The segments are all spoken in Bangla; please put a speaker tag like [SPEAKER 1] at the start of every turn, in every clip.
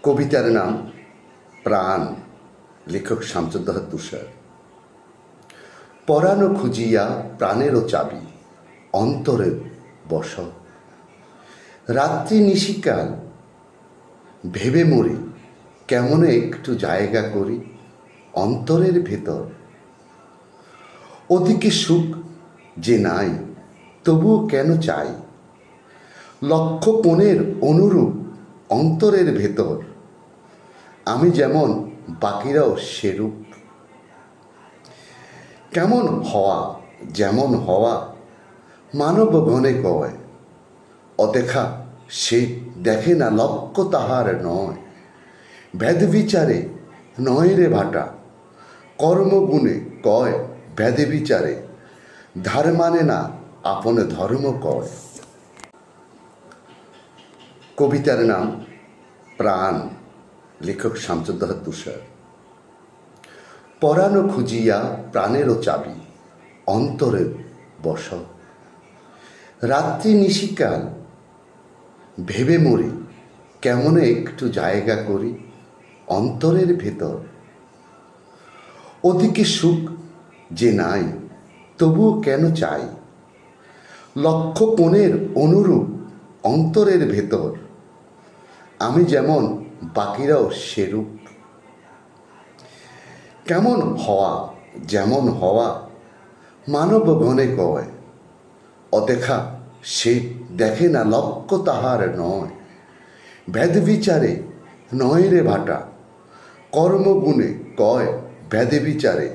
[SPEAKER 1] কবিতার নাম প্রাণ, লেখক শামসুদ্দোহা তুষার। পরাণ খুঁজিয়া প্রাণেরও চাবি অন্তরে বস, রাত্রি নিশিকাল ভেবে মরি কেমন একটু জায়গা করি অন্তরের ভেতর। ওদিকে সুখ যে নাই তবুও কেন চাই, লক্ষ কোণের অনুরূপ অন্তরের ভেতর। আমি যেমন বাকিরাও সেরূপ, কেমন হওয়া যেমন হওয়া মানব গণে কয়, অদেখা সে দেখে না লক্ষ্য তাহার নয়। ভেদ বিচারে নয় রে ভাটা, কর্মগুণে কয় ভেদে বিচারে, ধার মানে না আপন ধর্ম কয়। কবিতার নাম প্রাণ, লেখক শামসুদ্দোহা তুষার। পরাণ খুঁজিয়া প্রাণেরও চাবি অন্তরে বস, রাত্রি নিশিকাল ভেবে মরি কেমন একটু জায়গা করি অন্তরের ভেতর। ওদিকে সুখ যে নাই তবুও কেন চাই, লক্ষ কোণের অনুরূপ অন্তরের ভেতর। আমি যেমন বাকিরাও সেরূপ, কেমন হওয়া যেমন হওয়া মানব গণে কয়, অদেখা সে দেখে না লক্ষ্য তাহার নয়। ভেদ বিচারে নয় রে ভাটা, কর্মগুণে কয় ভেদে বিচারে,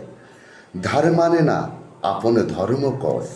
[SPEAKER 1] ধার মানে না আপন ধর্ম কয়।